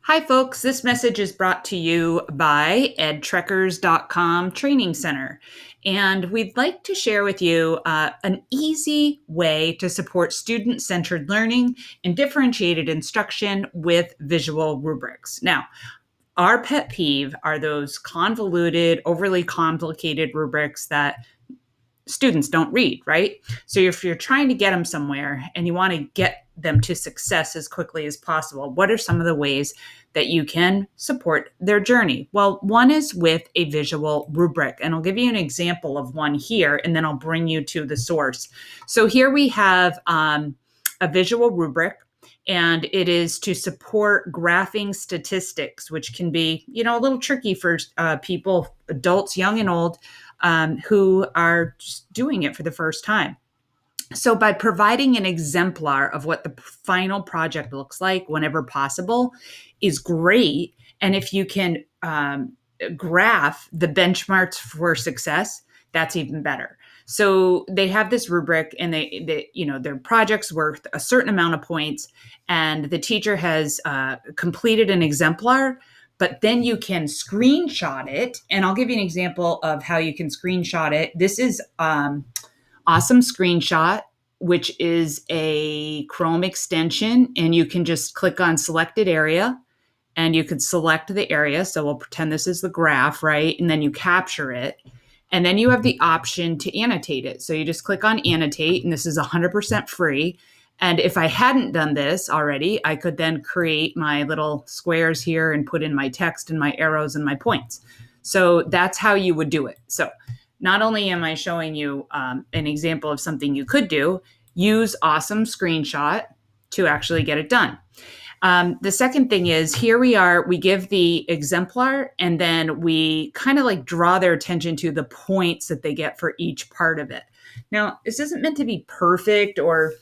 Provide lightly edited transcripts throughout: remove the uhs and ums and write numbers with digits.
Hi, folks. This message is brought to you by edtrekkers.com Training Center. And we'd like to share with you an easy way to support student centered learning and differentiated instruction with visual rubrics. Now, our pet peeve are those convoluted, overly complicated rubrics that students don't read, right? So if you're trying to get them somewhere and you want to get them to success as quickly as possible, what are some of the ways that you can support their journey? Well, one is with a visual rubric, and I'll give you an example of one here, and then I'll bring you to the source. So here we have a visual rubric, and it is to support graphing statistics, which can be, a little tricky for people, adults, young and old, who are just doing it for the first time. So by providing an exemplar of what the final project looks like whenever possible is great. And if you can graph the benchmarks for success, that's even better. So they have this rubric, and they their project's worth a certain amount of points, and the teacher has completed an exemplar. But then you can screenshot it, and I'll give you an example of how you can screenshot it. This is Awesome Screenshot, which is a Chrome extension, and you can just click on selected area, and you could select the area. So we'll pretend this is the graph, right? And then you capture it. And then you have the option to annotate it. So you just click on annotate, and this is 100% free. And if I hadn't done this already, I could then create my little squares here and put in my text and my arrows and my points. So that's how you would do it. So not only am I showing you an example of something you could do, use Awesome Screenshot to actually get it done. The second thing is, here we give the exemplar, and then we kind of like draw their attention to the points that they get for each part of it. Now, this isn't meant to be perfect or,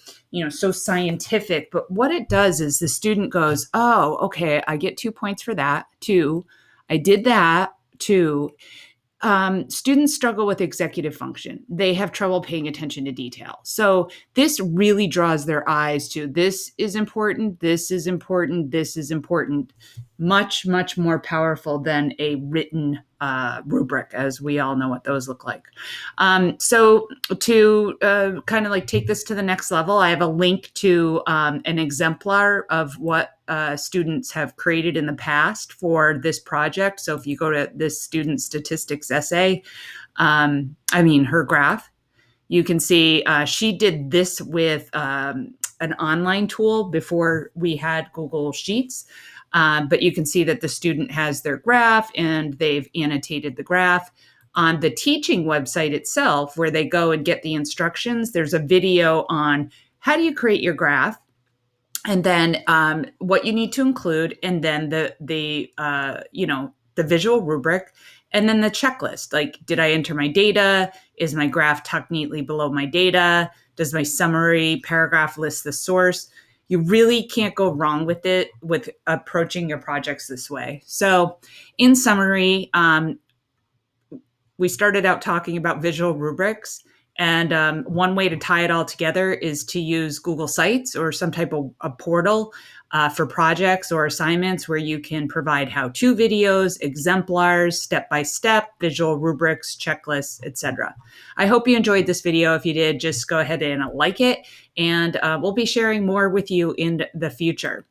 so scientific, but what it does is the student goes, oh, okay, I get 2 points for that. 2, I did that. 2. Students struggle with executive function. They have trouble paying attention to detail. So this really draws their eyes to this is important, this is important, this is important. Much, much more powerful than a written rubric, as we all know what those look like. So to kind of like take this to the next level, I have a link to an exemplar of what students have created in the past for this project. So if you go to this student statistics essay, her graph, you can see she did this with an online tool before we had Google Sheets. But you can see that the student has their graph, and they've annotated the graph. On the teaching website itself, where they go and get the instructions, there's a video on how do you create your graph, and then what you need to include, and then the visual rubric, and then the checklist. Like, did I enter my data? Is my graph tucked neatly below my data? Does my summary paragraph list the source? You really can't go wrong with it, with approaching your projects this way. So in summary, we started out talking about visual rubrics. And one way to tie it all together is to use Google Sites or some type of a portal for projects or assignments where you can provide how-to videos, exemplars, step-by-step, visual rubrics, checklists, etc. I hope you enjoyed this video. If you did, just go ahead and like it, and we'll be sharing more with you in the future.